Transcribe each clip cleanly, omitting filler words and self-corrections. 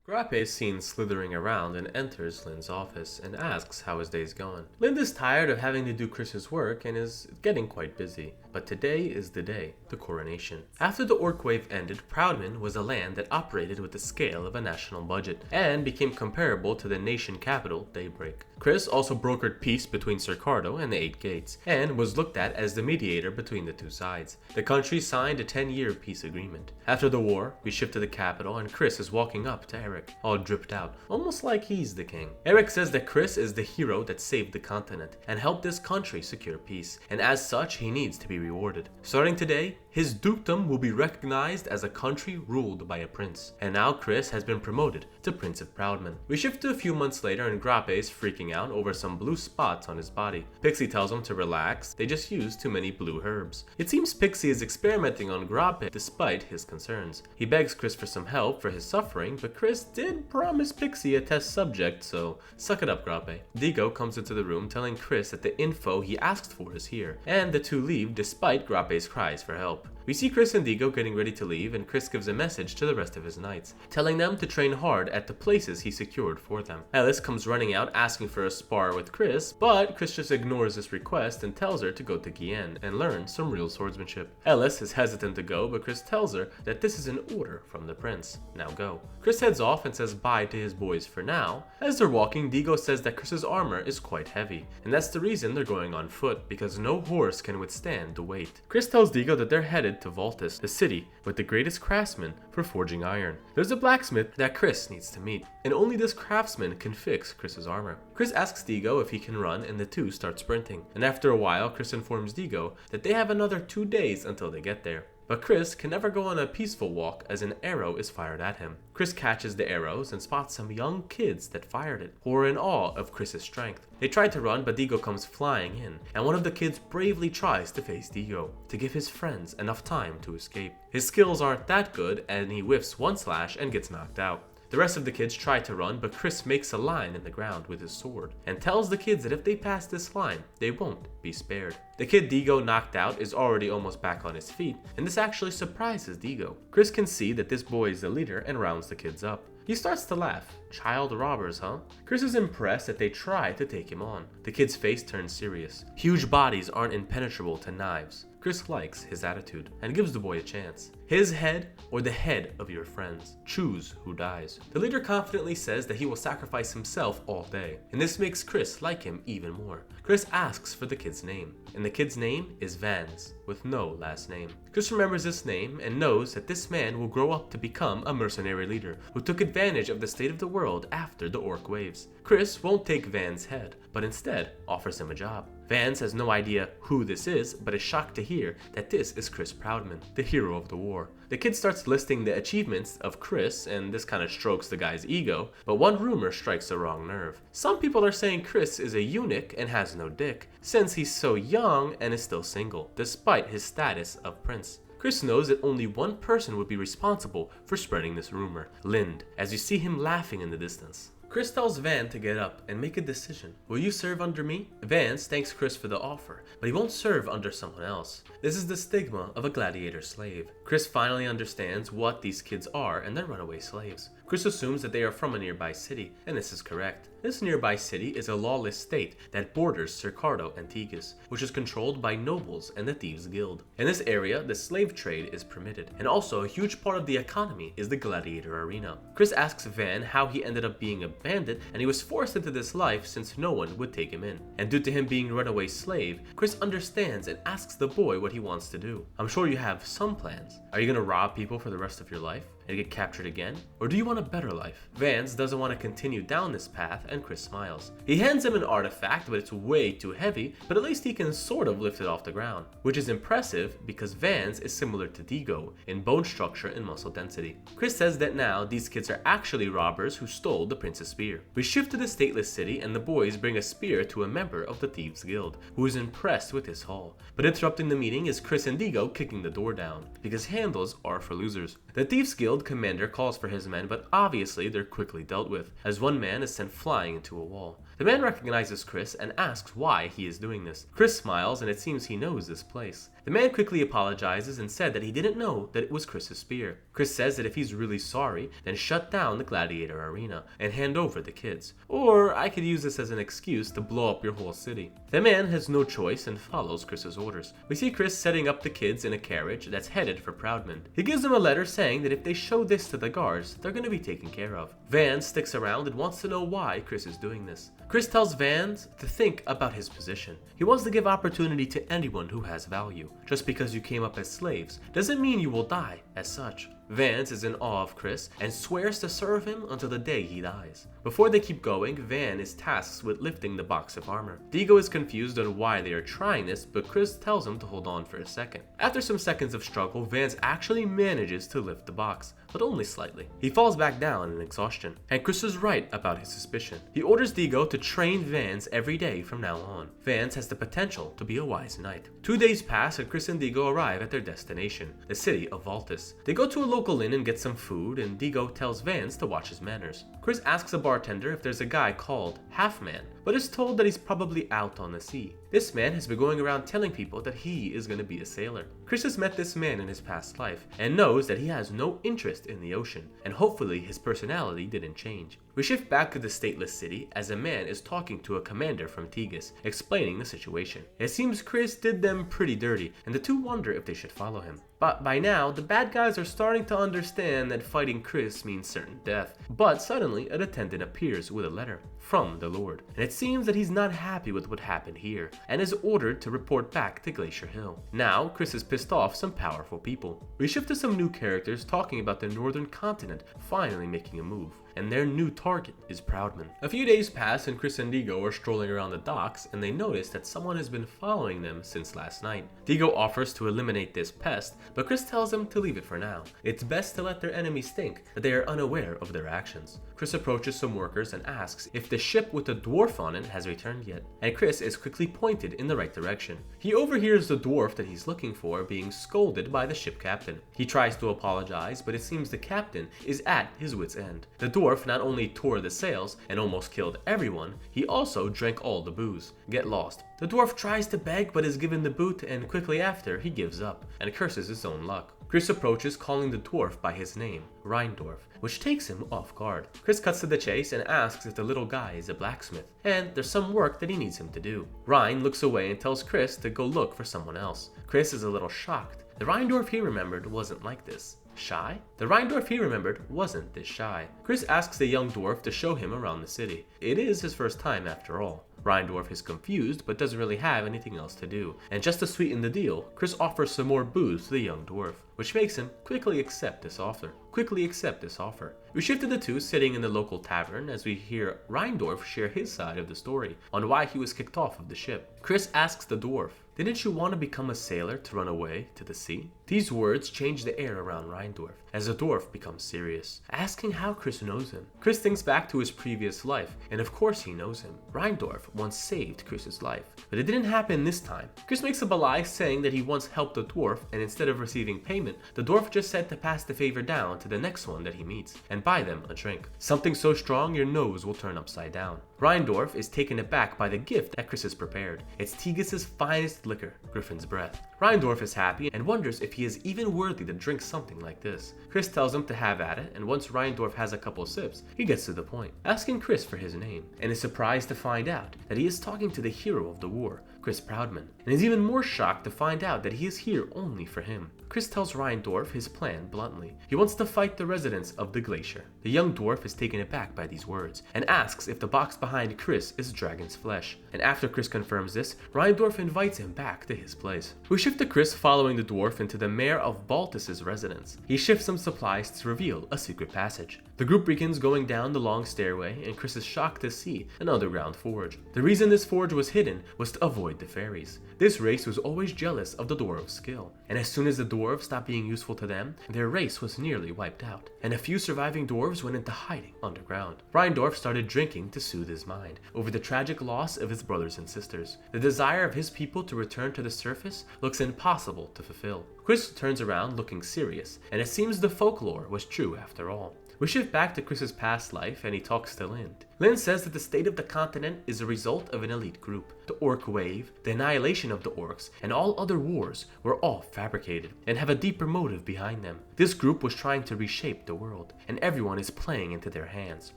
Grappe is seen slithering around and enters Lynn's office and asks how his day's going. Lynn is tired of having to do Chris's work and is getting quite busy. But today is the day, the coronation. After the Orc Wave ended, Proudman was a land that operated with the scale of a national budget and became comparable to the nation capital, Daybreak. Chris also brokered peace between Sir Cardo and the Eight Gates, and was looked at as the mediator between the two sides. The country signed a 10-year peace agreement. After the war, we shift to the capital and Chris is walking up to Eric, all dripped out, almost like he's the king. Eric says that Chris is the hero that saved the continent and helped this country secure peace, and as such he needs to be rewarded. Starting today, his dukedom will be recognized as a country ruled by a prince, and now Chris has been promoted to Prince of Proudman. We shift to a few months later and Grappe is freaking out over some blue spots on his body. Pixie tells him to relax, they just used too many blue herbs. It seems Pixie is experimenting on Grappe despite his concerns. He begs Chris for some help for his suffering, but Chris did promise Pixie a test subject, so suck it up, Grappe. Digo comes into the room telling Chris that the info he asked for is here, and the two leave despite Grappe's cries for help. We see Chris and Digo getting ready to leave, and Chris gives a message to the rest of his knights, telling them to train hard at the places he secured for them. Ellis comes running out asking for a spar with Chris, but Chris just ignores this request and tells her to go to Guienne and learn some real swordsmanship. Ellis is hesitant to go, but Chris tells her that this is an order from the prince. Now go. Chris heads off and says bye to his boys for now. As they're walking, Digo says that Chris's armor is quite heavy, and that's the reason they're going on foot, because no horse can withstand the weight. Chris tells Digo that they're headed to Volus, the city with the greatest craftsman for forging iron. There's a blacksmith that Chris needs to meet, and only this craftsman can fix Chris's armor. Chris asks Digo if he can run, and the two start sprinting. And after a while, Chris informs Digo that they have another 2 days until they get there. But Chris can never go on a peaceful walk as an arrow is fired at him. Chris catches the arrows and spots some young kids that fired it, who are in awe of Chris's strength. They try to run, but Digo comes flying in, and one of the kids bravely tries to face Digo to give his friends enough time to escape. His skills aren't that good, and he whiffs one slash and gets knocked out. The rest of the kids try to run, but Chris makes a line in the ground with his sword and tells the kids that if they pass this line, they won't be spared. The kid Digo knocked out is already almost back on his feet, and this actually surprises Digo. Chris can see that this boy is the leader and rounds the kids up. He starts to laugh. Child robbers, huh? Chris is impressed that they try to take him on. The kid's face turns serious. Huge bodies aren't impenetrable to knives. Chris likes his attitude and gives the boy a chance. His head or the head of your friends. Choose who dies. The leader confidently says that he will sacrifice himself all day, and this makes Chris like him even more. Chris asks for the kid's name, and the kid's name is Vans, with no last name. Chris remembers this name and knows that this man will grow up to become a mercenary leader who took advantage of the state of the world after the Orc Waves. Chris won't take Van's head, but instead offers him a job. Vance has no idea who this is, but is shocked to hear that this is Chris Proudman, the hero of the war. The kid starts listing the achievements of Chris, and this kind of strokes the guy's ego, but one rumor strikes the wrong nerve. Some people are saying Chris is a eunuch and has no dick, since he's so young and is still single, despite his status of prince. Chris knows that only one person would be responsible for spreading this rumor, Lind, as you see him laughing in the distance. Chris tells Van to get up and make a decision. Will you serve under me? Vance thanks Chris for the offer, but he won't serve under someone else. This is the stigma of a gladiator slave. Chris finally understands what these kids are and they're runaway slaves. Chris assumes that they are from a nearby city, and this is correct. This nearby city is a lawless state that borders Cercardo and Tegas, which is controlled by nobles and the Thieves Guild. In this area, the slave trade is permitted, and also a huge part of the economy is the gladiator arena. Chris asks Van how he ended up being a bandit, and he was forced into this life since no one would take him in. And due to him being a runaway slave, Chris understands and asks the boy what he wants to do. I'm sure you have some plans. Are you gonna rob people for the rest of your life and get captured again? Or do you want a better life? Vance doesn't want to continue down this path, and Chris smiles. He hands him an artifact, but it's way too heavy, but at least he can sort of lift it off the ground, which is impressive because Vance is similar to Digo in bone structure and muscle density. Chris says that now these kids are actually robbers who stole the prince's spear. We shift to the stateless city, and the boys bring a spear to a member of the Thieves Guild, who is impressed with his haul. But interrupting the meeting is Chris and Digo kicking the door down, because handles are for losers. The Thieves Guild commander calls for his men, but obviously they're quickly dealt with, as one man is sent flying into a wall. The man recognizes Chris and asks why he is doing this. Chris smiles, and it seems he knows this place. The man quickly apologizes and said that he didn't know that it was Chris's spear. Chris says that if he's really sorry, then shut down the gladiator arena and hand over the kids. Or I could use this as an excuse to blow up your whole city. The man has no choice and follows Chris's orders. We see Chris setting up the kids in a carriage that's headed for Proudman. He gives them a letter saying that if they show this to the guards, they're going to be taken care of. Vance sticks around and wants to know why Chris is doing this. Chris tells Vance to think about his position. He wants to give opportunity to anyone who has value. Just because you came up as slaves doesn't mean you will die as such. Vance is in awe of Chris and swears to serve him until the day he dies. Before they keep going, Van is tasked with lifting the box of armor. Digo is confused on why they are trying this, but Chris tells him to hold on for a second. After some seconds of struggle, Vance actually manages to lift the box, but only slightly. He falls back down in exhaustion, and Chris is right about his suspicion. He orders Digo to train Vance every day from now on. Vance has the potential to be a wise knight. 2 days pass and Chris and Digo arrive at their destination, the city of Volus. They go to a local inn and get some food, and Digo tells Vance to watch his manners. Chris asks a bartender if there's a guy called Half-Man, but is told that he's probably out on the sea. This man has been going around telling people that he is going to be a sailor. Chris has met this man in his past life and knows that he has no interest in the ocean, and hopefully his personality didn't change. We shift back to the stateless city as a man is talking to a commander from Tigis, explaining the situation. It seems Chris did them pretty dirty, and the two wonder if they should follow him. But by now, the bad guys are starting to understand that fighting Chris means certain death. But suddenly, an attendant appears with a letter from the Lord, and it seems that he's not happy with what happened here, and is ordered to report back to Glacier Hill. Now, Chris has pissed off some powerful people. We shift to some new characters talking about the northern continent finally making a move, and their new target is Proudman. A few days pass and Chris and Digo are strolling around the docks, and they notice that someone has been following them since last night. Digo offers to eliminate this pest, but Chris tells him to leave it for now. It's best to let their enemies think that they are unaware of their actions. Chris approaches some workers and asks if the ship with the dwarf on it has returned yet, and Chris is quickly pointed in the right direction. He overhears the dwarf that he's looking for being scolded by the ship captain. He tries to apologize, but it seems the captain is at his wit's end. The dwarf not only tore the sails and almost killed everyone, he also drank all the booze. Get lost. The dwarf tries to beg but is given the boot, and quickly after he gives up and curses his own luck. Chris approaches calling the dwarf by his name, Rindorf, which takes him off guard. Chris cuts to the chase and asks if the little guy is a blacksmith, and there's some work that he needs him to do. Rind looks away and tells Chris to go look for someone else. Chris is a little shocked. The Rindorf he remembered wasn't like this. Shy? The Rindorf he remembered wasn't this shy. Chris asks the young dwarf to show him around the city. It is his first time after all. Rindorf is confused but doesn't really have anything else to do, and just to sweeten the deal, Chris offers some more booze to the young dwarf, which makes him quickly accept this offer. We shift to the two sitting in the local tavern as we hear Rindorf share his side of the story on why he was kicked off of the ship. Chris asks the dwarf, "Didn't you want to become a sailor to run away to the sea?" These words change the air around Rindorf as the dwarf becomes serious, asking how Chris knows him. Chris thinks back to his previous life, and of course he knows him. Rindorf once saved Chris's life, but it didn't happen this time. Chris makes up a lie saying that he once helped the dwarf, and instead of receiving payment, the dwarf just said to pass the favor down to the next one that he meets and buy them a drink. Something so strong your nose will turn upside down. Rindorf is taken aback by the gift that Chris has prepared. It's Tigis' finest liquor, Griffin's Breath. Rindorf is happy and wonders if he is even worthy to drink something like this. Chris tells him to have at it, and once Rindorf has a couple sips, he gets to the point, asking Chris for his name, and is surprised to find out that he is talking to the hero of the war, Chris Proudman, and is even more shocked to find out that he is here only for him. Chris tells Rindorf his plan bluntly. He wants to fight the residents of the glacier. The young dwarf is taken aback by these words and asks if the box behind Chris is dragon's flesh. And after Chris confirms this, Rindorf invites him back to his place. We shift to Chris following the dwarf into the mayor of Baltus's residence. He shifts some supplies to reveal a secret passage. The group begins going down the long stairway, and Chris is shocked to see an underground forge. The reason this forge was hidden was to avoid the fairies. This race was always jealous of the dwarves' skill, and as soon as the dwarves stopped being useful to them, their race was nearly wiped out, and a few surviving dwarves went into hiding underground. Rindorf started drinking to soothe his mind over the tragic loss of his brothers and sisters. The desire of his people to return to the surface looks impossible to fulfill. Chris turns around looking serious, and it seems the folklore was true after all. We shift back to Chris's past life and he talks to Lind. Lind says that the state of the continent is a result of an elite group. The Orc Wave, the annihilation of the orcs, and all other wars were all fabricated and have a deeper motive behind them. This group was trying to reshape the world, and everyone is playing into their hands.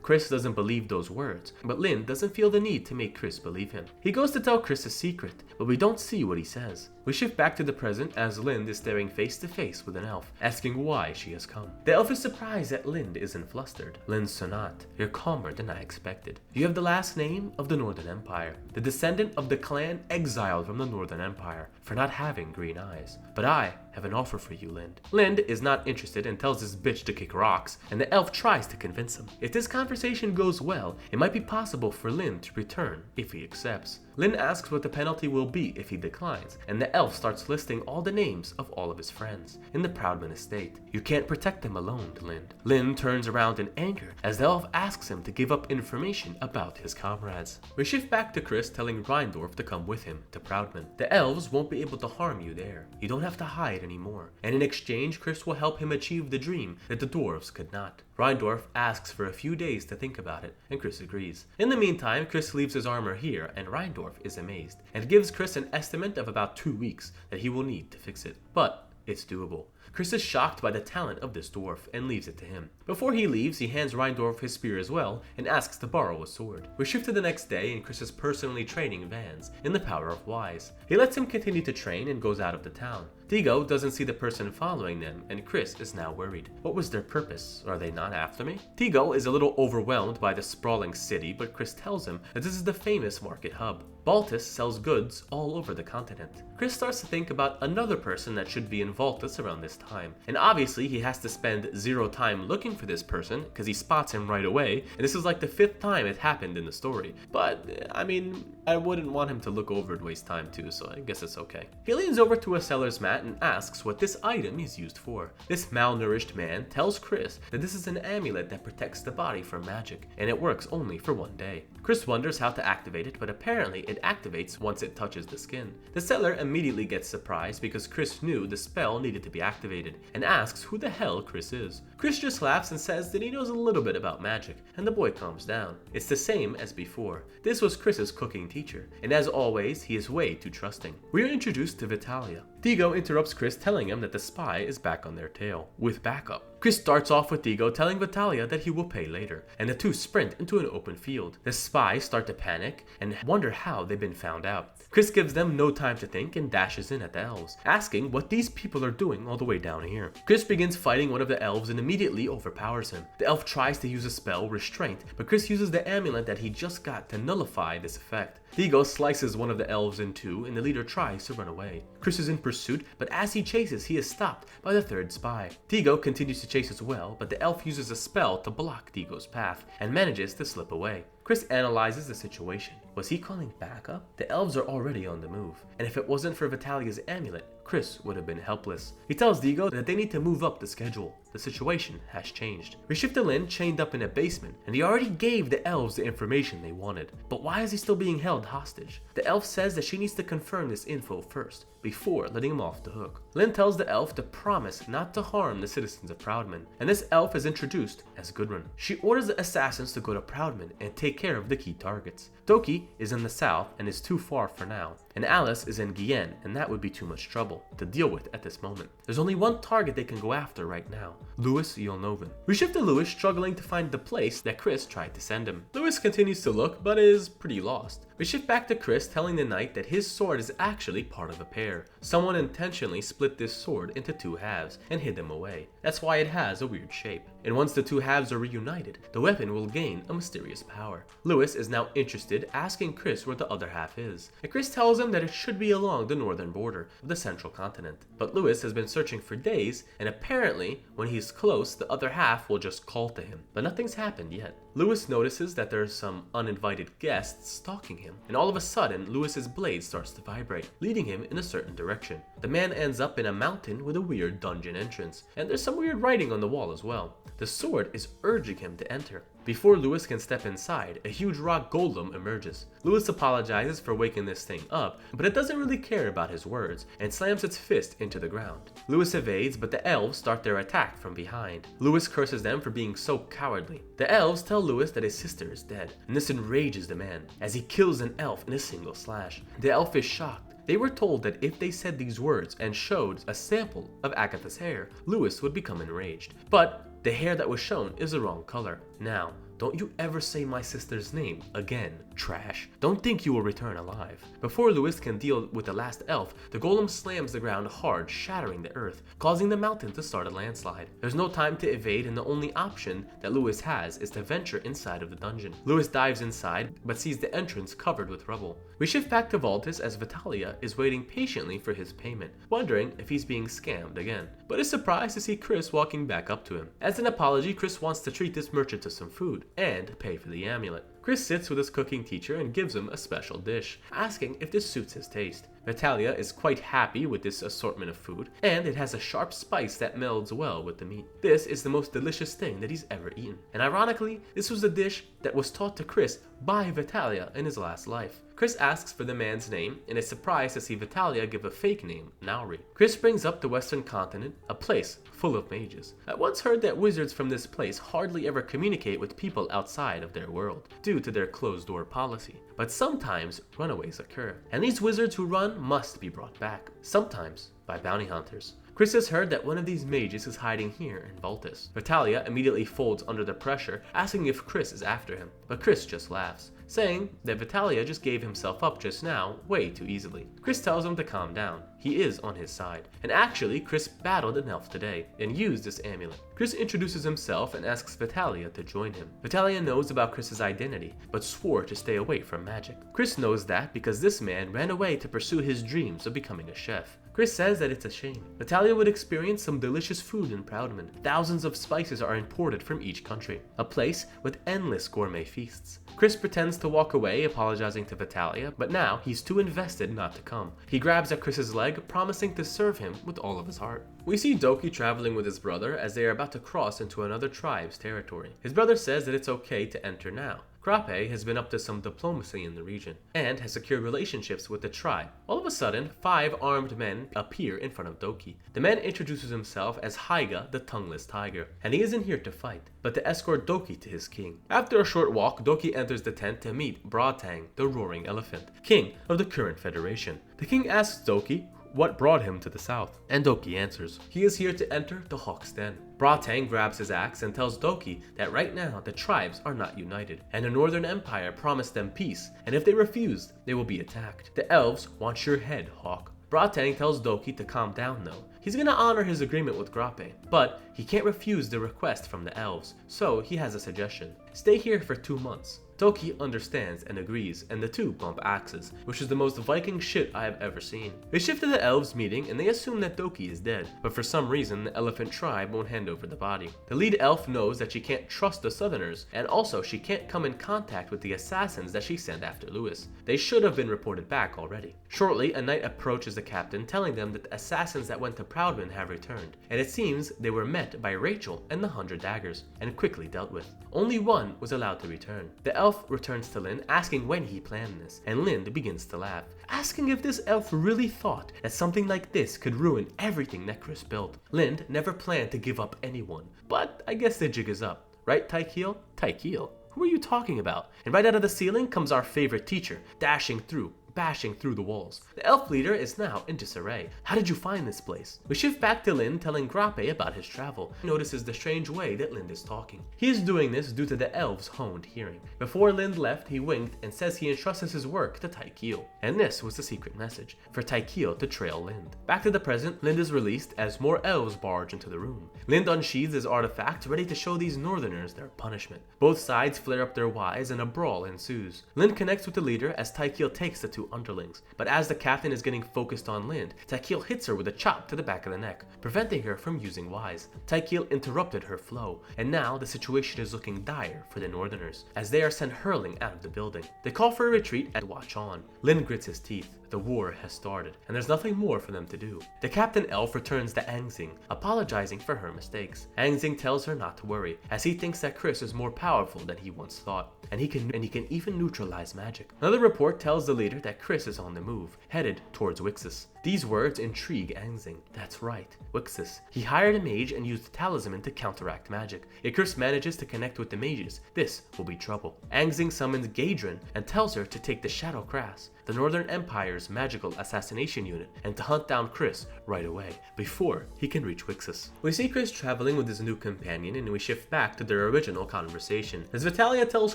Chris doesn't believe those words, but Lin doesn't feel the need to make Chris believe him. He goes to tell Chris a secret, but we don't see what he says. We shift back to the present as Lind is staring face to face with an elf, asking why she has come. The elf is surprised that Lind isn't flustered. Lind Sonat, you're calmer than I expected. You have the last name of the Northern Empire, the descendant of the clan exiled from the Northern Empire for not having green eyes. But I have an offer for you, Lind. Lind is not interested and tells this bitch to kick rocks, and the elf tries to convince him. If this conversation goes well, it might be possible for Lind to return if he accepts. Lind asks what the penalty will be if he declines, and the elf starts listing all the names of all of his friends in the Proudman estate. You can't protect them alone, Lind. Lind turns around in anger as the elf asks him to give up information about his comrades. We shift back to Chris telling Rindorf to come with him to Proudman. The elves won't be able to harm you there. You don't have to hide anymore. And in exchange, Chris will help him achieve the dream that the dwarves could not. Rindorf asks for a few days to think about it, and Chris agrees. In the meantime, Chris leaves his armor here, and Rindorf is amazed, and gives Chris an estimate of about 2 weeks that he will need to fix it. But it's doable. Chris is shocked by the talent of this dwarf and leaves it to him. Before he leaves, he hands Rindorf his spear as well and asks to borrow a sword. We shift to the next day and Chris is personally training Vans in the power of wise. He lets him continue to train and goes out of the town. Digo doesn't see the person following them and Chris is now worried. What was their purpose? Are they not after me? Digo is a little overwhelmed by the sprawling city, but Chris tells him that this is the famous market hub. Baltus sells goods all over the continent. Chris starts to think about another person that should be in Voltus around this time, and obviously he has to spend 0 time looking for this person because he spots him right away, and this is like the 5th time it happened in the story. But I mean, I wouldn't want him to look over and waste time too, so I guess it's okay. He leans over to a seller's mat and asks what this item is used for. This malnourished man tells Chris that this is an amulet that protects the body from magic, and it works only for 1 day. Chris wonders how to activate it, but apparently it activates once it touches the skin. The seller immediately gets surprised because Chris knew the spell needed to be activated, and asks who the hell Chris is. Chris just laughs and says that he knows a little bit about magic, and the boy calms down. It's the same as before. This was Chris's cooking teacher, and as always, he is way too trusting. We are introduced to Vitalia. Digo interrupts Chris, telling him that the spy is back on their tail, with backup. Chris starts off with Digo telling Vitalia that he will pay later, and the two sprint into an open field. The spies start to panic and wonder how they've been found out. Chris gives them no time to think and dashes in at the elves, asking what these people are doing all the way down here. Chris begins fighting one of the elves and immediately overpowers him. The elf tries to use a spell, Restraint, but Chris uses the amulet that he just got to nullify this effect. Digo slices one of the elves in 2 and the leader tries to run away. Chris is in pursuit, but as he chases, he is stopped by the 3rd spy. Digo continues to chase as well, but the elf uses a spell to block Digo's path and manages to slip away. Chris analyzes the situation. Was he calling backup? The elves are already on the move, and if it wasn't for Vitalia's amulet, Chris would have been helpless. He tells Digo that they need to move up the schedule. The situation has changed. We shift to Lin chained up in a basement, and he already gave the elves the information they wanted. But why is he still being held hostage? The elf says that she needs to confirm this info first, before letting him off the hook. Lin tells the elf to promise not to harm the citizens of Proudman, and this elf is introduced as Gudrun. She orders the assassins to go to Proudman and take care of the key targets. Toki is in the south and is too far for now, and Alice is in Gien, and that would be too much trouble to deal with at this moment. There's only one target they can go after right now, Louis Yolnoven. We shift to Louis struggling to find the place that Chris tried to send him. Louis continues to look, but is pretty lost. We shift back to Chris telling the knight that his sword is actually part of a pair. Someone intentionally split this sword into 2 halves and hid them away. That's why it has a weird shape. And once the 2 halves are reunited, the weapon will gain a mysterious power. Louis is now interested, asking Chris where the other half is. And Chris tells him that it should be along the northern border of the central continent. But Louis has been searching for days, and apparently, when he's close, the other half will just call to him. But nothing's happened yet. Louis notices that there's some uninvited guests stalking him, and all of a sudden, Louis's blade starts to vibrate, leading him in a certain direction. The man ends up in a mountain with a weird dungeon entrance, and there's some weird writing on the wall as well. The sword is urging him to enter. Before Louis can step inside, a huge rock golem emerges. Louis apologizes for waking this thing up, but it doesn't really care about his words and slams its fist into the ground. Louis evades, but the elves start their attack from behind. Louis curses them for being so cowardly. The elves tell Louis that his sister is dead, and this enrages the man as he kills an elf in a single slash. The elf is shocked, They were told that if they said these words and showed a sample of Agatha's hair, Lewis would become enraged. But the hair that was shown is the wrong color. Now, don't you ever say my sister's name again, trash. Don't think you will return alive. Before Lewis can deal with the last elf, the golem slams the ground hard, shattering the earth, causing the mountain to start a landslide. There's no time to evade, and the only option that Lewis has is to venture inside of the dungeon. Lewis dives inside, but sees the entrance covered with rubble. We shift back to Volus as Vitalia is waiting patiently for his payment, wondering if he's being scammed again, but is surprised to see Chris walking back up to him. As an apology, Chris wants to treat this merchant to some food and pay for the amulet. Chris sits with his cooking teacher and gives him a special dish, asking if this suits his taste. Vitalia is quite happy with this assortment of food, and it has a sharp spice that melds well with the meat. This is the most delicious thing that he's ever eaten. And ironically, this was the dish that was taught to Chris by Vitalia in his last life. Chris asks for the man's name and is surprised to see Vitalia give a fake name, Nauri. Chris brings up the Western continent, a place full of mages. I once heard that wizards from this place hardly ever communicate with people outside of their world, due to their closed-door policy. But sometimes runaways occur, and these wizards who run must be brought back, sometimes by bounty hunters. Chris has heard that one of these mages is hiding here in Volus. Vitalia immediately folds under the pressure, asking if Chris is after him, but Chris just laughs, saying that Vitalia just gave himself up just now way too easily. Chris tells him to calm down. He is on his side, and actually Chris battled an elf today and used this amulet. Chris introduces himself and asks Vitalia to join him. Vitalia knows about Chris's identity, but swore to stay away from magic. Chris knows that because this man ran away to pursue his dreams of becoming a chef. Chris says that it's a shame. Vitalia would experience some delicious food in Proudman. Thousands of spices are imported from each country, a place with endless gourmet feasts. Chris pretends to walk away, apologizing to Vitalia, but now he's too invested not to come. He grabs at Chris's leg, promising to serve him with all of his heart. We see Doki traveling with his brother as they are about to cross into another tribe's territory. His brother says that it's okay to enter now. crapI has been up to some diplomacy in the region, and has secured relationships with the tribe. All of a sudden, 5 armed men appear in front of Doki. The man introduces himself as Haiga, the tongueless tiger, and he isn't here to fight, but to escort Doki to his king. After a short walk, Doki enters the tent to meet Bratang, the roaring elephant, king of the current federation. The king asks Doki what brought him to the south, and Doki answers he is here to enter the Hawk's Den. Bratang grabs his axe and tells Doki that right now the tribes are not united, and the Northern Empire promised them peace, and if they refuse, they will be attacked. The elves want your head, Hawk. Bratang tells Doki to calm down though. He's gonna honor his agreement with crapI, but he can't refuse the request from the elves, so he has a suggestion. Stay here for 2 months. Doki understands and agrees, and the two bump axes, which is the most Viking shit I have ever seen. They shift to the elves meeting and they assume that Doki is dead, but for some reason the elephant tribe won't hand over the body. The lead elf knows that she can't trust the southerners, and also she can't come in contact with the assassins that she sent after Lewis. They should have been reported back already. Shortly, a knight approaches the captain, telling them that the assassins that went to Proudman have returned, and it seems they were met by Rachel and the 100 daggers, and quickly dealt with. Only one was allowed to return. The elf returns to Lind, asking when he planned this, and Lind begins to laugh, asking if this elf really thought that something like this could ruin everything that Chris built. Lind never planned to give up anyone, but I guess the jig is up. Right, Tykeal? Tykeal? Who are you talking about? And right out of the ceiling comes our favorite teacher, bashing through the walls. The elf leader is now in disarray. How did you find this place? We shift back to Lind telling crapI about his travel. He notices the strange way that Lind is talking. He is doing this due to the elf's honed hearing. Before Lind left, he winked and says he entrusts his work to Tykeal. And this was the secret message, for Tykeal to trail Lind. Back to the present, Lind is released as more elves barge into the room. Lind unsheathes his artifact, ready to show these northerners their punishment. Both sides flare up their wies and a brawl ensues. Lind connects with the leader as Tykeal takes the two underlings, but as the captain is getting focused on Lind, Tykeal hits her with a chop to the back of the neck, preventing her from using wise. Tykeal interrupted her flow, and now the situation is looking dire for the northerners, as they are sent hurling out of the building. They call for a retreat and watch on. Lind grits his teeth. The war has started, and there's nothing more for them to do. The captain elf returns to Angzing, apologizing for her mistakes. Angzing tells her not to worry, as he thinks that Chris is more powerful than he once thought, and he can even neutralize magic. Another report tells the leader that Chris is on the move, headed towards Wixus. These words intrigue Angzing. That's right, Wixis. He hired a mage and used the talisman to counteract magic. If Chris manages to connect with the mages, this will be trouble. Angzing summons Gadrin and tells her to take the Shadow Crass, the Northern Empire's magical assassination unit, and to hunt down Chris right away, before he can reach Wixis. We see Chris traveling with his new companion, and we shift back to their original conversation, as Vitalia tells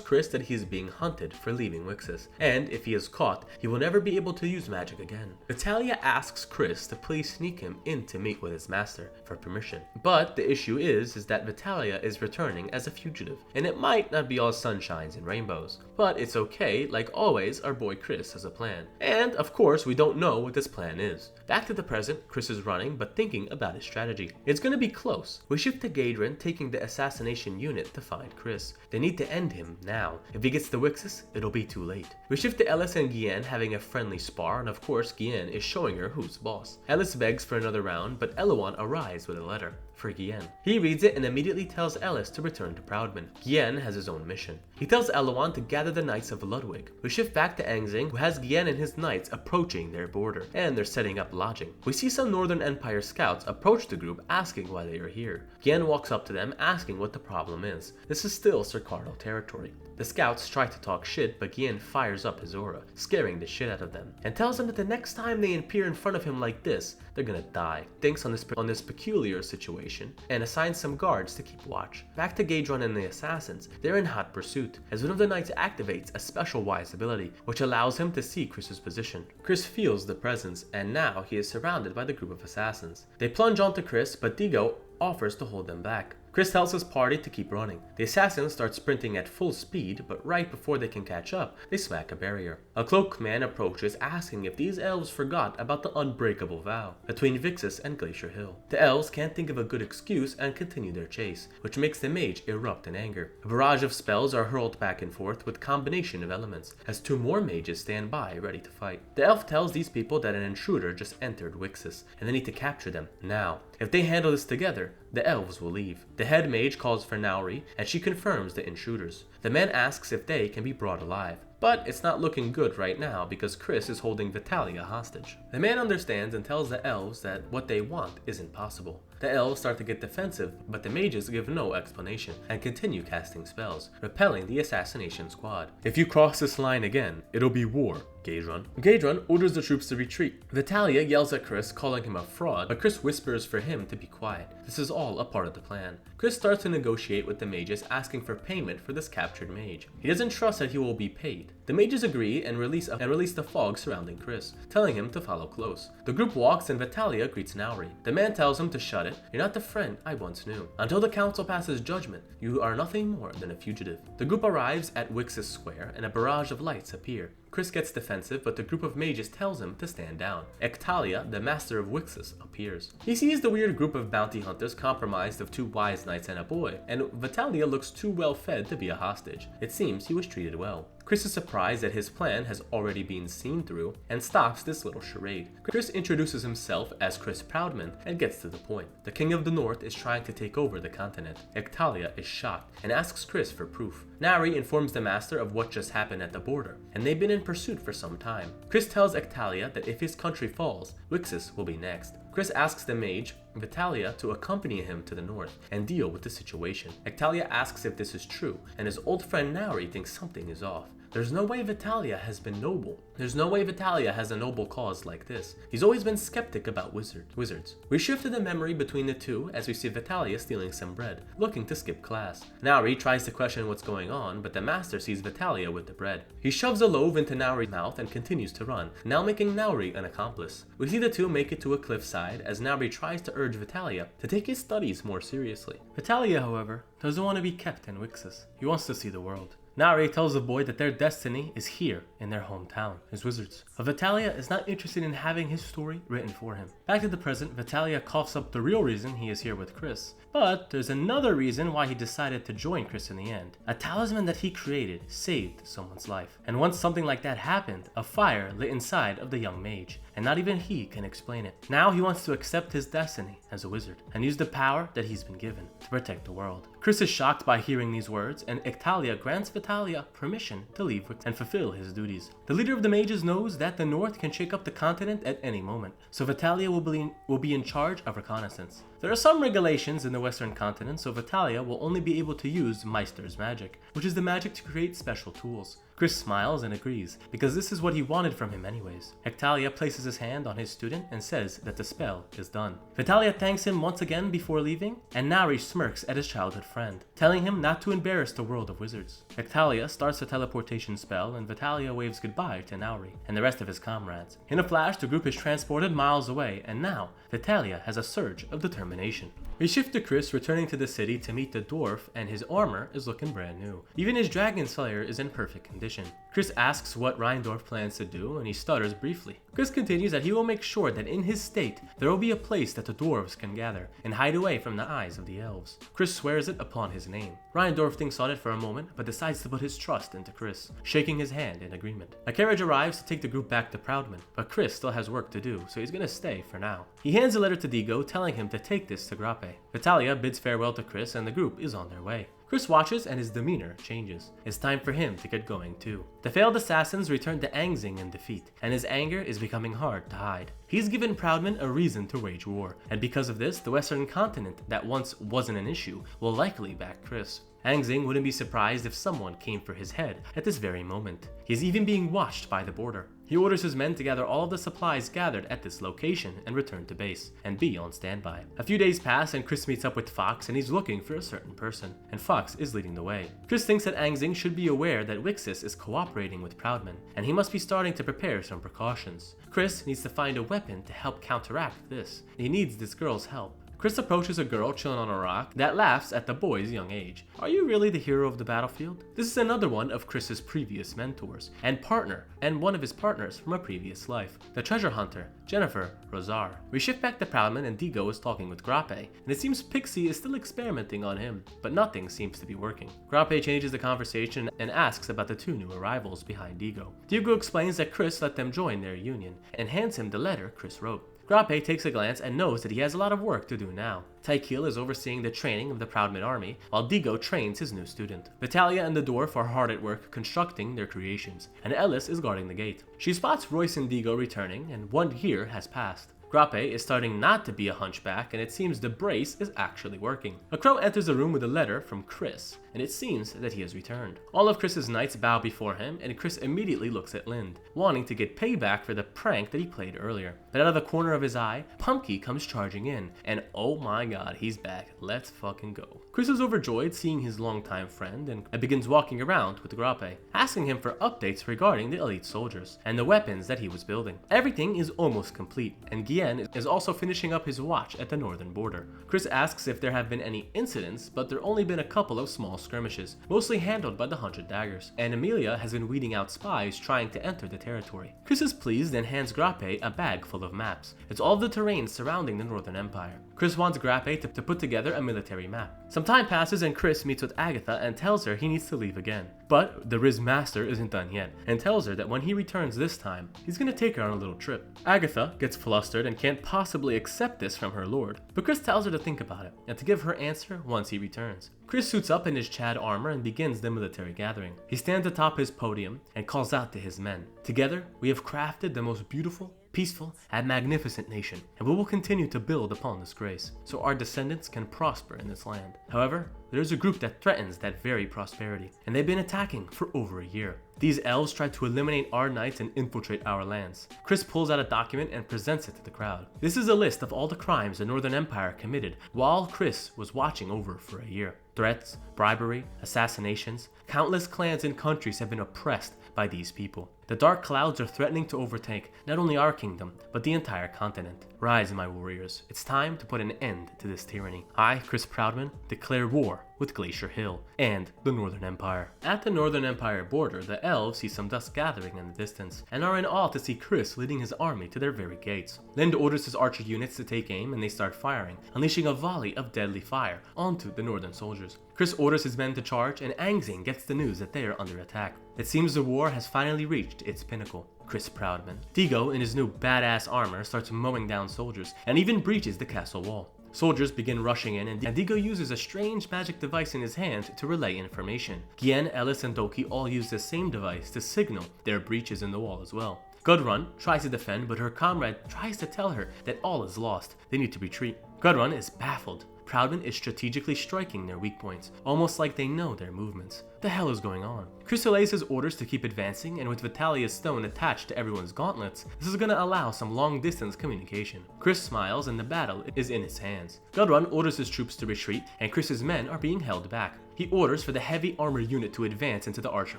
Chris that he is being hunted for leaving Wixis, and if he is caught, he will never be able to use magic again. Vitalia asks Chris to please sneak him in to meet with his master for permission. But the issue is that Vitalia is returning as a fugitive, and it might not be all sunshines and rainbows. But it's okay, like always, our boy Chris has a plan. And of course, we don't know what this plan is. Back to the present, Chris is running but thinking about his strategy. It's gonna be close. We shift to Gadrin taking the assassination unit to find Chris. They need to end him now. If he gets to Wixis, it'll be too late. We shift to Ellis and Guillen having a friendly spar, and of course Guillen is showing her who's boss. Ellis begs for another round, but Eloan arrives with a letter for Guillen. He reads it and immediately tells Ellis to return to Proudman. Guillen has his own mission. He tells Eloan to gather the Knights of Ludwig. We shift back to Angzing, who has Guillen and his knights approaching their border, and they're setting up lodging. We see some Northern Empire scouts approach the group asking why they are here. Guillen walks up to them asking what the problem is. This is still Circardo territory. The scouts try to talk shit, but Guillen fires up his aura, scaring the shit out of them, and tells them that the next time they appear in front of him like this, they're gonna die. Thinks on this peculiar situation, and assigns some guards to keep watch. Back to Gadron and the assassins, they're in hot pursuit, as one of the knights activates a special wise ability, which allows him to see Chris's position. Chris feels the presence, and now he is surrounded by the group of assassins. They plunge onto Chris, but Digo offers to hold them back. Chris tells his party to keep running. The assassins start sprinting at full speed, but right before they can catch up, they smack a barrier. A cloaked man approaches asking if these elves forgot about the unbreakable vow between Vixis and Glacier Hill. The elves can't think of a good excuse and continue their chase, which makes the mage erupt in anger. A barrage of spells are hurled back and forth with combination of elements, as two more mages stand by ready to fight. The elf tells these people that an intruder just entered Wixis, and they need to capture them now. If they handle this together, the elves will leave. The head mage calls for Nauri, and she confirms the intruders. The man asks if they can be brought alive. But it's not looking good right now because Chris is holding Vitalia hostage. The man understands and tells the elves that what they want isn't possible. The elves start to get defensive, but the mages give no explanation and continue casting spells, repelling the assassination squad. If you cross this line again, it'll be war, Gadron. Gadron orders the troops to retreat. Vitalia yells at Chris, calling him a fraud, but Chris whispers for him to be quiet. This is all a part of the plan. Chris starts to negotiate with the mages, asking for payment for this captured mage. He doesn't trust that he will be paid. The mages agree and release the fog surrounding Chris, telling him to follow close. The group walks and Vitalia greets Nauri. The man tells him to shut it. You're not the friend I once knew. Until the council passes judgment, you are nothing more than a fugitive. The group arrives at Wixis Square and a barrage of lights appear. Chris gets defensive, but the group of mages tells him to stand down. Ectalia, the master of Wixis, appears. He sees the weird group of bounty hunters comprised of two wise knights and a boy, and Vitalia looks too well fed to be a hostage. It seems he was treated well. Chris is surprised that his plan has already been seen through and stops this little charade. Chris introduces himself as Chris Proudman and gets to the point. The King of the North is trying to take over the continent. Ectalia is shocked and asks Chris for proof. Nauri informs the master of what just happened at the border, and they've been in pursuit for some time. Chris tells Ectalia that if his country falls, Wixis will be next. Chris asks the mage, Vitalia, to accompany him to the north and deal with the situation. Ectalia asks if this is true, and his old friend Nauri thinks something is off. There's no way Vitalia has been noble. There's no way Vitalia has a noble cause like this. He's always been skeptic about wizards. We shifted the memory between the two as we see Vitalia stealing some bread, looking to skip class. Nauri tries to question what's going on, but the master sees Vitalia with the bread. He shoves a loaf into Nauri's mouth and continues to run, now making Nauri an accomplice. We see the two make it to a cliffside as Nauri tries to urge Vitalia to take his studies more seriously. Vitalia, however, doesn't want to be kept in Wixis. He wants to see the world. Nauri tells the boy that their destiny is here in their hometown as wizards. But Vitalia is not interested in having his story written for him. Back to the present, Vitalia coughs up the real reason he is here with Chris. But there's another reason why he decided to join Chris in the end. A talisman that he created saved someone's life. And once something like that happened, a fire lit inside of the young mage, and not even he can explain it. Now he wants to accept his destiny as a wizard and use the power that he's been given to protect the world. Chris is shocked by hearing these words, and Ictalia grants Vitalia permission to leave and fulfill his duties. The leader of the mages knows that the North can shake up the continent at any moment, so Vitalia will be in charge of reconnaissance. There are some regulations in the western continent, so Vitalia will only be able to use Meister's magic, which is the magic to create special tools. Chris smiles and agrees, because this is what he wanted from him anyways. Ictalia places his hand on his student and says that the spell is done. Vitalia thanks him once again before leaving, and Nari smirks at his childhood friend, telling him not to embarrass the world of wizards. Ictalia starts the teleportation spell, and Vitalia waves goodbye to Nauri and the rest of his comrades. In a flash, the group is transported miles away, and now Vitalia has a surge of determination. We shift to Chris returning to the city to meet the dwarf, and his armor is looking brand new. Even his dragon slayer is in perfect condition. Chris asks what Rindorf plans to do, and he stutters briefly. Chris continues that he will make sure that in his state there will be a place that the dwarves can gather and hide away from the eyes of the elves. Chris swears it upon his name. Rindorf thinks on it for a moment, but decides to put his trust into Chris, shaking his hand in agreement. A carriage arrives to take the group back to Proudman, but Chris still has work to do, so he's gonna stay for now. He hands a letter to Digo telling him to take this to Grappe. Vitalia bids farewell to Chris, and the group is on their way. Chris watches and his demeanor changes. It's time for him to get going too. The failed assassins return to Angzing in defeat, and his anger is becoming hard to hide. He's given Proudman a reason to wage war, and because of this, the western continent that once wasn't an issue will likely back Chris. Angzing wouldn't be surprised if someone came for his head at this very moment. He's even being watched by the border. He orders his men to gather all of the supplies gathered at this location and return to base, and be on standby. A few days pass and Chris meets up with Fox, and he's looking for a certain person, and Fox is leading the way. Chris thinks that Angzing should be aware that Wixis is cooperating with Proudman, and he must be starting to prepare some precautions. Chris needs to find a weapon to help counteract this. He needs this girl's help. Chris approaches a girl chilling on a rock that laughs at the boy's young age. Are you really the hero of the battlefield? This is another one of Chris's previous mentors and partner, and one of his partners from a previous life, the treasure hunter, Jennifer Rosar. We shift back to Proudman, and Digo is talking with Grappe, and it seems Pixie is still experimenting on him, but nothing seems to be working. Grappe changes the conversation and asks about the two new arrivals behind Digo. Digo explains that Chris let them join their union, and hands him the letter Chris wrote. Grappe takes a glance and knows that he has a lot of work to do now. Tykiel is overseeing the training of the Proudman army, while Digo trains his new student. Vitalia and the dwarf are hard at work constructing their creations, and Ellis is guarding the gate. She spots Royce and Digo returning, and 1 year has passed. Grappe is starting not to be a hunchback, and it seems the brace is actually working. A crow enters the room with a letter from Chris, and it seems that he has returned. All of Chris's knights bow before him, and Chris immediately looks at Lind, wanting to get payback for the prank that he played earlier. But out of the corner of his eye, Pumpkin comes charging in, and oh my god, he's back. Let's fucking go. Chris is overjoyed seeing his longtime friend, and begins walking around with Grappe, asking him for updates regarding the elite soldiers and the weapons that he was building. Everything is almost complete, and Guillen is also finishing up his watch at the northern border. Chris asks if there have been any incidents, but there only been a couple of small skirmishes, mostly handled by the 100 Daggers, and Amelia has been weeding out spies trying to enter the territory. Chris is pleased and hands Grappe a bag full of maps. It's all of the terrain surrounding the Northern Empire. Chris wants Grappe to put together a military map. Some time passes and Chris meets with Agatha and tells her he needs to leave again. But the Riz Master isn't done yet, and tells her that when he returns this time, he's gonna take her on a little trip. Agatha gets flustered and can't possibly accept this from her lord, but Chris tells her to think about it, and to give her answer once he returns. Chris suits up in his Chad armor and begins the military gathering. He stands atop his podium and calls out to his men. Together, we have crafted the most beautiful, peaceful, and magnificent nation, and we will continue to build upon this grace, so our descendants can prosper in this land. However, there is a group that threatens that very prosperity, and they've been attacking for over a year. These elves try to eliminate our knights and infiltrate our lands. Chris pulls out a document and presents it to the crowd. This is a list of all the crimes the Northern Empire committed while Chris was watching over for a year. Threats, bribery, assassinations, countless clans and countries have been oppressed by these people. The dark clouds are threatening to overtake not only our kingdom, but the entire continent. Rise, my warriors. It's time to put an end to this tyranny. I, Chris Proudman, declare war with Glacier Hill and the Northern Empire. At the Northern Empire border, the elves see some dust gathering in the distance, and are in awe to see Chris leading his army to their very gates. Lind orders his archer units to take aim, and they start firing, unleashing a volley of deadly fire onto the northern soldiers. Chris orders his men to charge, and Angzing gets the news that they are under attack. It seems the war has finally reached its pinnacle. Chris Proudman. Digo, in his new badass armor, starts mowing down soldiers, and even breaches the castle wall. Soldiers begin rushing in, and Digo uses a strange magic device in his hand to relay information. Gien, Ellis, and Doki all use the same device to signal there are breaches in the wall as well. Gudrun tries to defend, but her comrade tries to tell her that all is lost. They need to retreat. Gudrun is baffled. Proudman is strategically striking their weak points, almost like they know their movements. What the hell is going on? Chris relays his orders to keep advancing, and with Vitalia's stone attached to everyone's gauntlets, this is going to allow some long-distance communication. Chris smiles, and the battle is in his hands. Gudrun orders his troops to retreat, and Chris's men are being held back. He orders for the heavy armor unit to advance into the archer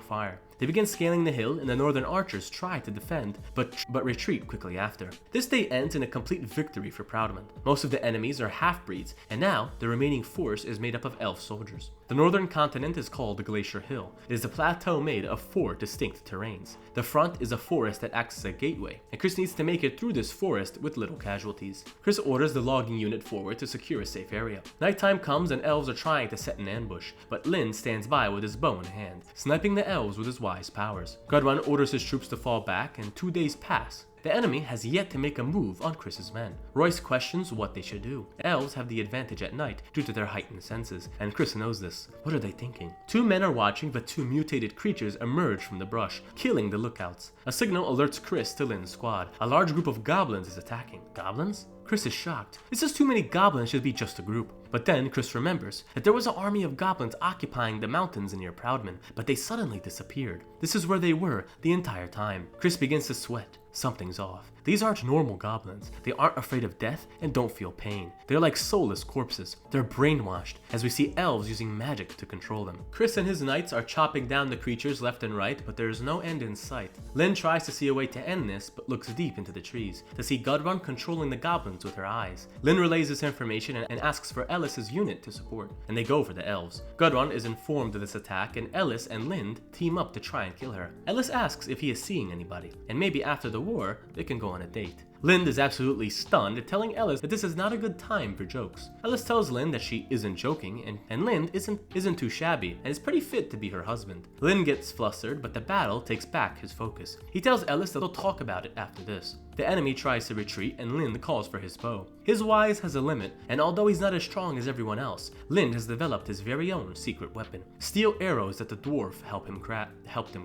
fire. They begin scaling the hill, and the northern archers try to defend, but retreat quickly after. This day ends in a complete victory for Proudman. Most of the enemies are half-breeds, and now the remaining force is made up of elf soldiers. The northern continent is called the Glacier Hill. It is a plateau made of 4 distinct terrains. The front is a forest that acts as a gateway, and Chris needs to make it through this forest with little casualties. Chris orders the logging unit forward to secure a safe area. Nighttime comes and elves are trying to set an ambush, but Lin stands by with his bow in hand, sniping the elves with his wise powers. Gudrun orders his troops to fall back, and 2 days pass. The enemy has yet to make a move on Chris's men. Royce questions what they should do. Elves have the advantage at night due to their heightened senses, and Chris knows this. What are they thinking? 2 men are watching, but 2 mutated creatures emerge from the brush, killing the lookouts. A signal alerts Chris to Lin's squad. A large group of goblins is attacking. Goblins? Chris is shocked. This is too many goblins should be just a group. But then Chris remembers that there was an army of goblins occupying the mountains near Proudman, but they suddenly disappeared. This is where they were the entire time. Chris begins to sweat. Something's off. These aren't normal goblins. They aren't afraid of death and don't feel pain. They're like soulless corpses. They're brainwashed, as we see elves using magic to control them. Chris and his knights are chopping down the creatures left and right, but there is no end in sight. Lin tries to see a way to end this, but looks deep into the trees to see Gudrun controlling the goblins with her eyes. Lin relays this information and asks for Ellis's unit to support, and they go for the elves. Gudrun is informed of this attack, and Ellis and Lind team up to try and kill her. Ellis asks if he is seeing anybody, and maybe after the war, they can go on a date. Lind is absolutely stunned, telling Ellis that this is not a good time for jokes. Ellis tells Lind that she isn't joking, and Lind isn't too shabby, and is pretty fit to be her husband. Lind gets flustered, but the battle takes back his focus. He tells Ellis that they'll talk about it after this. The enemy tries to retreat, and Lind calls for his bow. His wise has a limit, and although he's not as strong as everyone else, Lind has developed his very own secret weapon, steel arrows that the dwarf helped him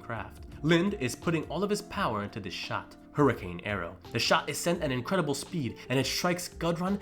craft. Lind is putting all of his power into this shot. Hurricane Arrow. The shot is sent at incredible speed, and it strikes Gudrun,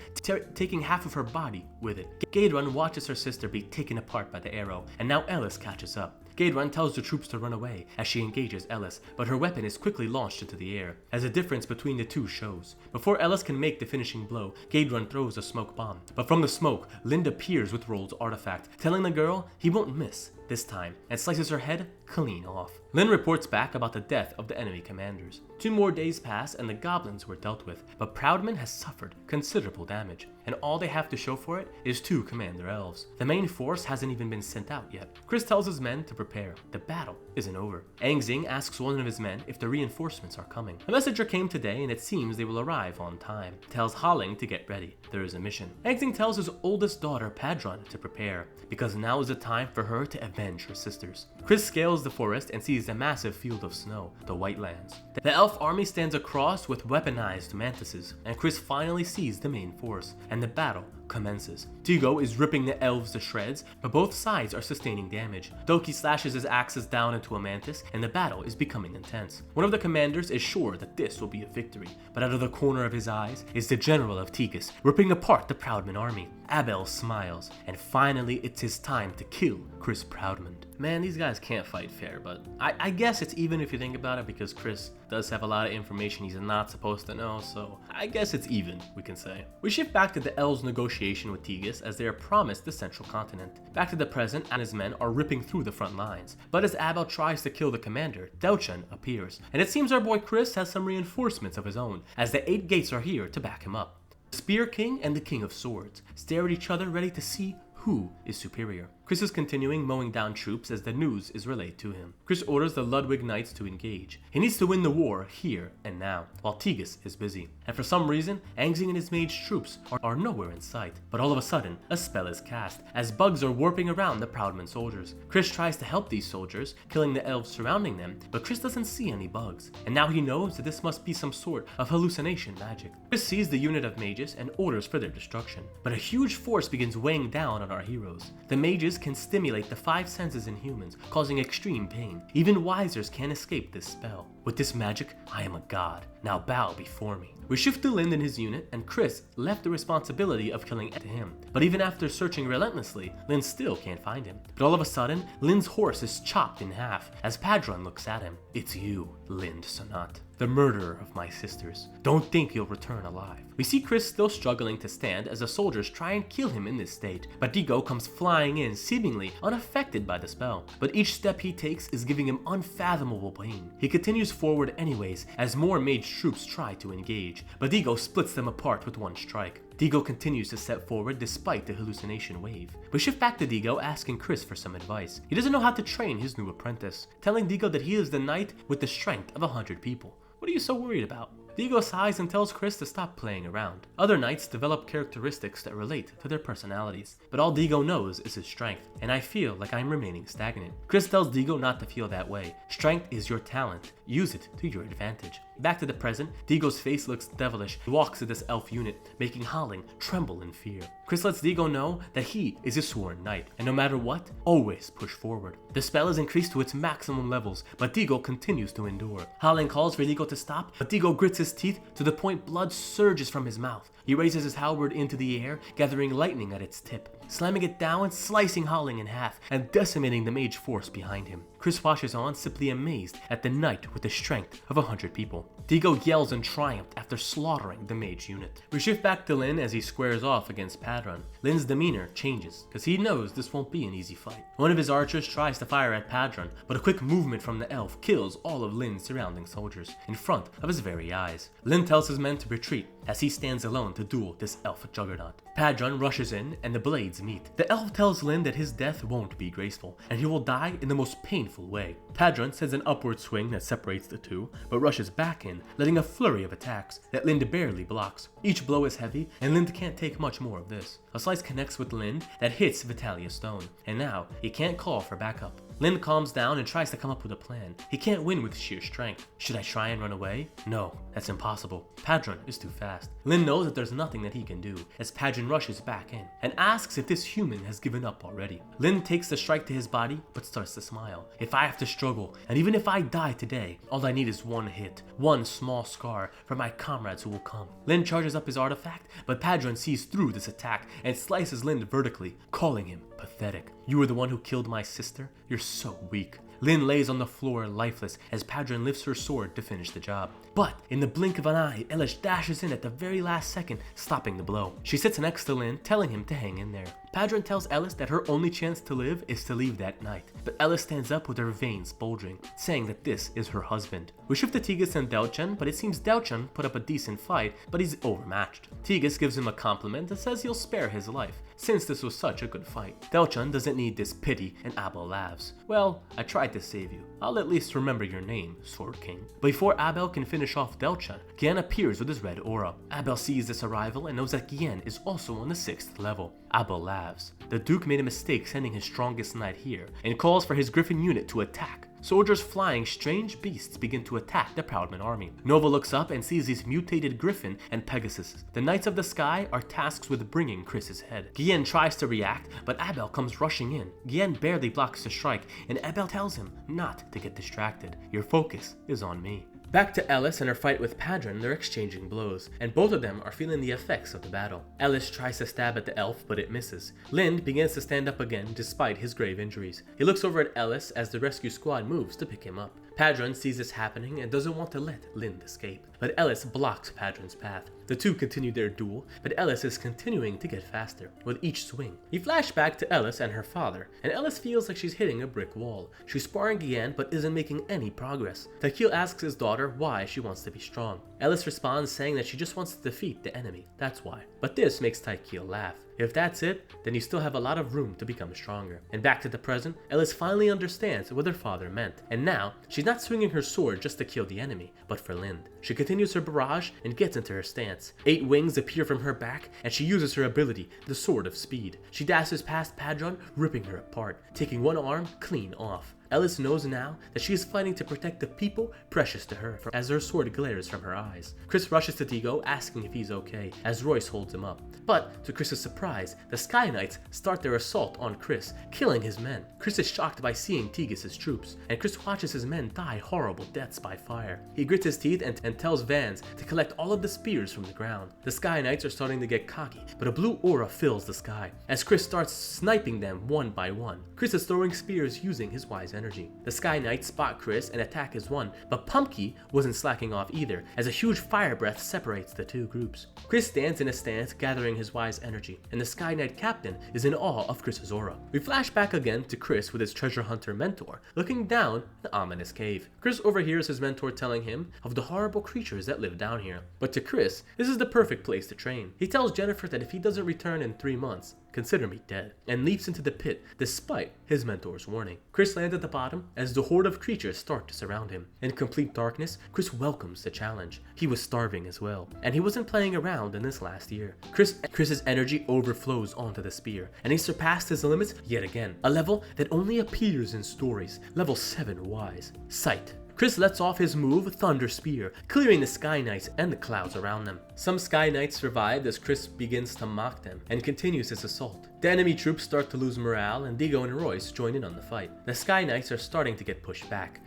taking half of her body with it. Gudrun watches her sister be taken apart by the arrow, and now Ellis catches up. Gudrun tells the troops to run away as she engages Ellis, but her weapon is quickly launched into the air, as the difference between the two shows. Before Ellis can make the finishing blow, Gudrun throws a smoke bomb, but from the smoke, Lind appears with Rold's artifact, telling the girl he won't miss this time, and slices her head clean off. Lin reports back about the death of the enemy commanders. 2 more days pass and the goblins were dealt with, but Proudman has suffered considerable damage, and all they have to show for it is 2 commander elves. The main force hasn't even been sent out yet. Chris tells his men to prepare. The battle isn't over. Angzing asks one of his men if the reinforcements are coming. A messenger came today and it seems they will arrive on time. Tells Haling to get ready. There is a mission. Angzing tells his oldest daughter Padron to prepare, because now is the time for her to avenge her sisters. Chris scales the forest and sees a massive field of snow, the White Lands. The elf army stands across with weaponized mantises, and Chris finally sees the main force, and the battle commences. Tigo is ripping the elves to shreds, but both sides are sustaining damage. Doki slashes his axes down into a mantis, and the battle is becoming intense. One of the commanders is sure that this will be a victory, but out of the corner of his eyes is the general of Tigus, ripping apart the Proudman army. Abel smiles, and finally it's his time to kill Chris Proudman. Man, these guys can't fight fair, but I guess it's even if you think about it, because Chris does have a lot of information he's not supposed to know, so I guess it's even, we can say. We shift back to the elves' negotiation with Tigus as they are promised the central continent. Back to the present, and his men are ripping through the front lines. But as Abel tries to kill the commander, Dauchan appears, and it seems our boy Chris has some reinforcements of his own, as the 8 gates are here to back him up. The Spear King and the King of Swords stare at each other, ready to see who is superior. Chris is continuing mowing down troops as the news is relayed to him. Chris orders the Ludwig Knights to engage. He needs to win the war here and now, while Tegus is busy. And for some reason, Angxing and his mage troops are nowhere in sight. But all of a sudden, a spell is cast, as bugs are warping around the Proudman soldiers. Chris tries to help these soldiers, killing the elves surrounding them, but Chris doesn't see any bugs. And now he knows that this must be some sort of hallucination magic. Chris sees the unit of mages and orders for their destruction. But a huge force begins weighing down on our heroes. The mages can stimulate the 5 senses in humans, causing extreme pain. Even wisers can't escape this spell. With this magic, I am a god. Now bow before me. We shift to Lind and his unit, and Chris left the responsibility of killing to him. But even after searching relentlessly, Lind still can't find him. But all of a sudden, Lind's horse is chopped in half as Padron looks at him. It's you, Lind Sonat, the murderer of my sisters. Don't think you'll return alive. We see Chris still struggling to stand as the soldiers try and kill him in this state, but Digo comes flying in, seemingly unaffected by the spell. But each step he takes is giving him unfathomable pain. He continues forward anyways as more mage troops try to engage, but Digo splits them apart with one strike. Digo continues to step forward despite the hallucination wave. We shift back to Digo asking Chris for some advice. He doesn't know how to train his new apprentice, telling Digo that he is the knight with the strength of 100 people. What are you so worried about? Digo sighs and tells Chris to stop playing around. Other knights develop characteristics that relate to their personalities, but all Digo knows is his strength, and I feel like I'm remaining stagnant. Chris tells Digo not to feel that way. Strength is your talent. Use it to your advantage. Back to the present, Digo's face looks devilish. He walks to this elf unit, making Holling tremble in fear. Chris lets Digo know that he is a sworn knight, and no matter what, always push forward. The spell is increased to its maximum levels, but Digo continues to endure. Holling calls for Digo to stop, but Digo grits his teeth to the point blood surges from his mouth. He raises his halberd into the air, gathering lightning at its tip, slamming it down and slicing Holling in half and decimating the mage force behind him. Chris watches on, simply amazed at the knight with the strength of 100 people. Digo yells in triumph after slaughtering the mage unit. We shift back to Lin as he squares off against Padron. Lin's demeanor changes, because he knows this won't be an easy fight. One of his archers tries to fire at Padron, but a quick movement from the elf kills all of Lin's surrounding soldiers in front of his very eyes. Lin tells his men to retreat as he stands alone to duel this elf juggernaut. Padron rushes in and the blades meet. The elf tells Lin that his death won't be graceful, and he will die in the most painful way. Padron sends an upward swing that separates the two, but rushes back in, letting a flurry of attacks that Lind barely blocks. Each blow is heavy, and Lind can't take much more of this. A slice connects with Lind that hits Vitalia Stone, and now he can't call for backup. Lind calms down and tries to come up with a plan. He can't win with sheer strength. Should I try and run away? No, that's impossible. Padron is too fast. Lind knows that there's nothing that he can do, as Padron rushes back in and asks if this human has given up already. Lind takes the strike to his body, but starts to smile. If I have to struggle, and even if I die today, all I need is one hit, one small scar for my comrades who will come. Lind charges up his artifact, but Padron sees through this attack and slices Lind vertically, calling him pathetic. You were the one who killed my sister? You're so weak. Lin lays on the floor lifeless as Padron lifts her sword to finish the job. But in the blink of an eye, Elish dashes in at the very last second, stopping the blow. She sits next to Lin, telling him to hang in there. Padron tells Ellis that her only chance to live is to leave that night, but Ellis stands up with her veins bulging, saying that this is her husband. We shift to Tegus and Delchan, but it seems Delchan put up a decent fight, but he's overmatched. Tegus gives him a compliment and says he'll spare his life, since this was such a good fight. Delchan doesn't need this pity, and Abel laughs. Well, I tried to save you. I'll at least remember your name, Sword King. Before Abel can finish off Delchan, Gian appears with his red aura. Abel sees this arrival and knows that Gian is also on the 6th level. Abel laughs. The Duke made a mistake sending his strongest knight here, and calls for his Griffin unit to attack. Soldiers flying strange beasts begin to attack the Proudman army. Nova looks up and sees these mutated Griffin and Pegasus. The Knights of the Sky are tasked with bringing Chris's head. Guillen tries to react, but Abel comes rushing in. Guillen barely blocks the strike, and Abel tells him not to get distracted. Your focus is on me. Back to Ellis and her fight with Padron, they're exchanging blows, and both of them are feeling the effects of the battle. Ellis tries to stab at the elf, but it misses. Lind begins to stand up again despite his grave injuries. He looks over at Ellis as the rescue squad moves to pick him up. Padron sees this happening and doesn't want to let Lind escape, but Ellis blocks Padron's path. The two continue their duel, but Ellis is continuing to get faster with each swing. We flash back to Ellis and her father, and Ellis feels like she's hitting a brick wall. She's sparring again but isn't making any progress. Tykiel asks his daughter why she wants to be strong. Ellis responds saying that she just wants to defeat the enemy, that's why. But this makes Tykiel laugh. If that's it, then you still have a lot of room to become stronger. And back to the present, Ellis finally understands what her father meant. And now, she's not swinging her sword just to kill the enemy, but for Lind. She continues her barrage and gets into her stance. 8 wings appear from her back, and she uses her ability, the Sword of Speed. She dashes past Padron, ripping her apart, taking one arm clean off. Ellis knows now that she is fighting to protect the people precious to her as her sword glares from her eyes. Chris rushes to Digo asking if he's okay as Royce holds him up. But to Chris's surprise, the Sky Knights start their assault on Chris, killing his men. Chris is shocked by seeing Tegus' troops, and Chris watches his men die horrible deaths by fire. He grits his teeth and tells Vans to collect all of the spears from the ground. The Sky Knights are starting to get cocky, but a blue aura fills the sky as Chris starts sniping them one by one. Chris is throwing spears using his wise energy. The Sky Knights spot Chris and attack as one, but Pumpkin wasn't slacking off either, as a huge fire breath separates the two groups. Chris stands in a stance gathering his wise energy, and the Sky Knight captain is in awe of Chris's aura. We flash back again to Chris with his treasure hunter mentor, looking down the ominous cave. Chris overhears his mentor telling him of the horrible creatures that live down here, but to Chris, this is the perfect place to train. He tells Jennifer that if he doesn't return in 3 months, consider me dead, and leaps into the pit despite his mentor's warning. Chris lands at the bottom as the horde of creatures start to surround him. In complete darkness, Chris welcomes the challenge. He was starving as well, and he wasn't playing around in this last year. Chris's energy overflows onto the spear, and he surpassed his limits yet again, a level that only appears in stories, level 7 wise, Sight. Chris lets off his move, Thunder Spear, clearing the Sky Knights and the clouds around them. Some Sky Knights survive as Chris begins to mock them and continues his assault. The enemy troops start to lose morale, and Digo and Royce join in on the fight. The Sky Knights are starting to get pushed back.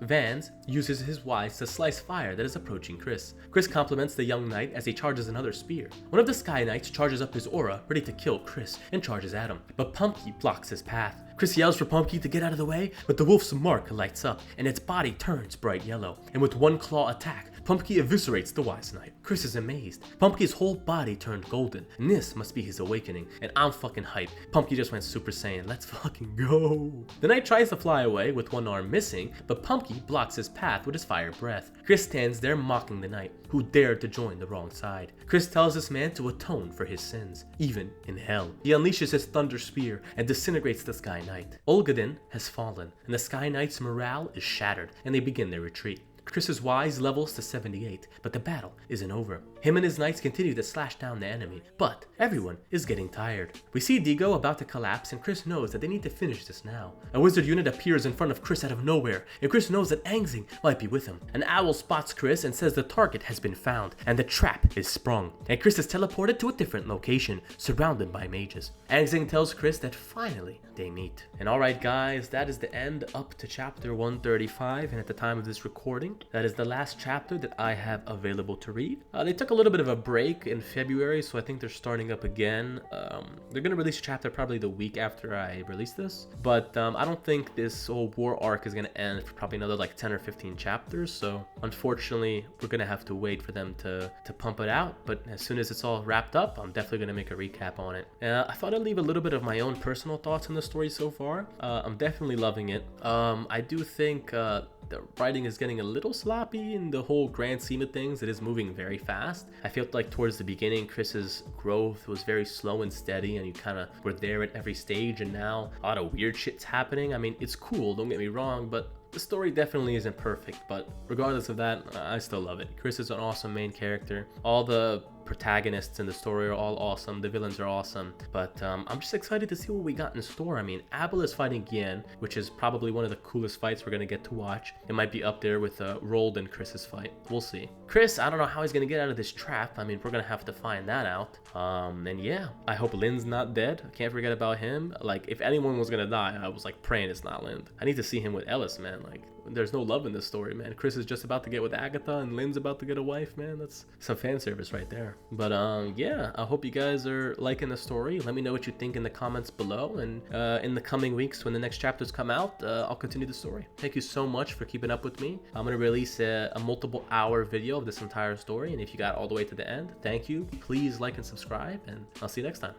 Vans uses his wise to slice fire that is approaching Chris. Chris compliments the young knight as he charges another spear. One of the Sky Knights charges up his aura, ready to kill Chris, and charges at him, but Pumpkin blocks his path. Chris yells for Pumpkin to get out of the way, but the wolf's mark lights up, and its body turns bright yellow, and with one claw attack, Pumpkin eviscerates the wise knight. Chris is amazed. Pumpkin's whole body turned golden, and this must be his awakening, and I'm fucking hyped. Pumpkin just went Super Saiyan, let's fucking go. The knight tries to fly away with one arm missing, but Pumpkin blocks his path with his fire breath. Chris stands there mocking the knight, who dared to join the wrong side. Chris tells this man to atone for his sins, even in hell. He unleashes his Thunder Spear and disintegrates the Sky Knight. Olgadin has fallen, and the Sky Knight's morale is shattered, and they begin their retreat. Chris's wise levels to 78, but the battle isn't over. Him and his knights continue to slash down the enemy, but everyone is getting tired. We see Digo about to collapse, and Chris knows that they need to finish this now. A wizard unit appears in front of Chris out of nowhere, and Chris knows that Angzing might be with him. An owl spots Chris and says the target has been found, and the trap is sprung, and Chris is teleported to a different location, surrounded by mages. Angzing tells Chris that finally they meet. And alright guys, that is the end up to chapter 135, and at the time of this recording, that is the last chapter that I have available to read. They took a little bit of a break in February, so I think they're starting up again. They're gonna release a chapter probably the week after I release this, but I don't think this whole war arc is gonna end for probably another like 10 or 15 chapters, so unfortunately we're gonna have to wait for them to pump it out. But as soon as it's all wrapped up, I'm definitely gonna make a recap on it. I thought I'd leave a little bit of my own personal thoughts on the story so far. I'm definitely loving it. I do think the writing is getting a little sloppy in the whole grand scheme of things. It is moving very fast. I felt like towards the beginning, Chris's growth was very slow and steady, and you kind of were there at every stage, and now a lot of weird shit's happening. I mean, it's cool, don't get me wrong, but the story definitely isn't perfect. But regardless of that, I still love it. Chris is an awesome main character. All the protagonists in the story are all awesome. The villains are awesome, but I'm just excited to see what we got in store. I mean, Abel is fighting Yen, which is probably one of the coolest fights we're gonna get to watch. It might be up there with Rold and Chris's fight. We'll see. Chris, I don't know how he's gonna get out of this trap. I mean, we're gonna have to find that out. And yeah, I hope Lynn's not dead. I can't forget about him. Like, if anyone was gonna die, I was like praying it's not Lynn. I need to see him with Ellis, man. Like, there's no love in this story, man. Chris is just about to get with Agatha, and Lynn's about to get a wife, man. That's some fan service right there. more. But yeah, I hope you guys are liking the story. Let me know what you think in the comments below, and in the coming weeks when the next chapters come out, I'll continue the story. Thank you so much for keeping up with me. I'm gonna release a multiple hour video of this entire story, and if you got all the way to the end, thank you. Please like and subscribe, and I'll see you next time.